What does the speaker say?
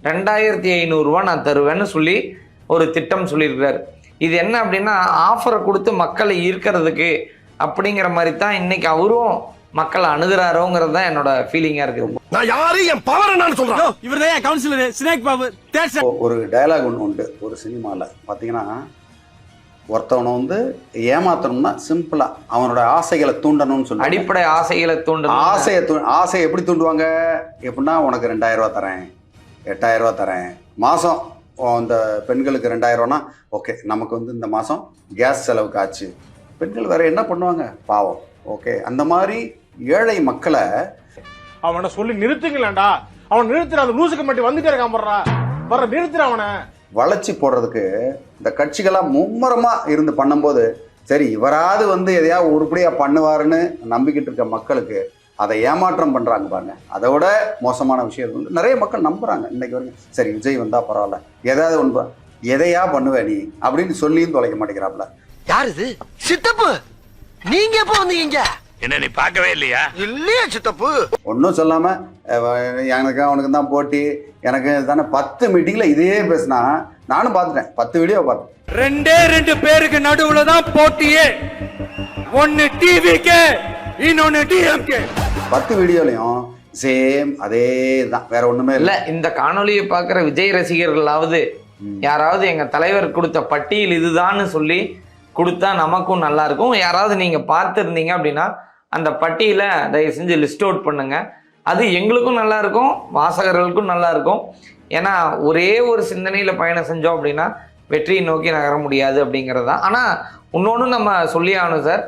2500 ரூபா நான் தருவேன்னு சொல்லி ஒரு திட்டம் சொல்லியிருக்கிறாரு. இது என்ன அப்படின்னா ஆஃபரை கொடுத்து மக்களை ஈர்க்கிறதுக்கு அப்படிங்கிற மாதிரி தான் இன்னைக்கு அவரும் மக்களை அணுகிறாரோங்கிறது தான் என்னோட ஃபீலிங்கா இருக்குது. நான் யாரு என் பவர் என்னன்னு சொல்றேன். இவர்தான் கவுன்சிலர் ஸ்னேக் பாபு. ஒரு டயலாக் ஒன்று உண்டு ஒரு சினிமாவில் பார்த்தீங்கன்னா, ஒருத்தவனை வந்து ஏமாத்தணும்னா சிம்பிளா அவனோட ஆசைகளை தூண்டணும்னு சொல்லி அடிப்படை ஆசைகளை தூண்டணும். ஆசையை எப்படி தூண்டுவாங்க எப்படின்னா, உனக்கு 2000 ரூபா தரேன், 8000 ரூபா தரேன், மாதம் அந்த பெண்களுக்கு 2000 ரூபானா ஓகே, நமக்கு வந்து இந்த மாதம் கேஸ் செலவுக்கு ஆச்சு. பெண்கள் வேற என்ன பண்ணுவாங்க பாவம். ஓகே, அந்த மாதிரி ஏழை மக்களை அவனை சொல்லி நிறுத்துங்களேன்டா. அவன் நிறுத்துற அந்த லூசுக்கு மட்டும் வந்துட்டே இருக்கான் வர நிறுத்துற அவனை வளைச்சி போடுறதுக்கு இந்த கட்சிகளா மும்முரமா இருந்து பண்ணும்போது, சரி இவராது வந்து எதையாவது உருப்படியா பண்ணுவாருன்னு நம்பிக்கிட்டு இருக்க மக்களுக்கு அதை ஏமாற்றம் பண்றாங்க பாருங்க. அதை விட மோசமான விஷயம் வந்து நிறைய மக்கள் நம்புறாங்க இன்னைக்கு வரைக்கும். சரி விஜய் வந்தா பரவாயில்ல, ஏதாவது ஒன்று எதையா பண்ணுவ நீ அப்படின்னு சொல்லியும் தொலைக்க மாட்டேங்கிறாப்ல. யார் இது? சித்தப்பு. நீங்க எப்போ வந்தீங்க? என்ன நீ பார்க்கவே இல்லையா? இல்லையா சித்தப்பு? ஒன்றும் சொல்லாம எனக்கு அவனுக்கு தான் போட்டி, எனக்கு தானே 10 மீட்டிங்ல இதே பேசினா. நானும் பார்த்துட்டேன், 10 வீடியோ பார்த்தேன். 2 பேருக்கு நடுவுல தான் போட்டியே. ஒன்னு டிவிக்கு, இன்னொன்னு டிஎம்கே. 10 வீடியோலையும் சேம் அதே தான், வேற ஒண்ணுமே இல்ல. இந்த காணொலியை பார்க்குற விஜய் ரசிகர்களாவது யாராவது எங்க தலைவர் கொடுத்த பட்டியல் இதுதான்னு சொல்லி கொடுத்தா நமக்கும் நல்லா இருக்கும். யாராவது நீங்க பார்த்துருந்தீங்க அப்படின்னா அந்த பட்டியலை தயவு செஞ்சு லிஸ்ட் அவுட் பண்ணுங்க. அது எங்களுக்கும் நல்லா இருக்கும், வாசகர்களுக்கும் நல்லா இருக்கும். ஏன்னா ஒரே ஒரு சிந்தனையில பயணம் செஞ்சோம் அப்படின்னா வெற்றியை நோக்கி நகர முடியாது அப்படிங்கிறது தான். ஆனா இன்னொன்று நம்ம சொல்லி ஆகணும் சார்.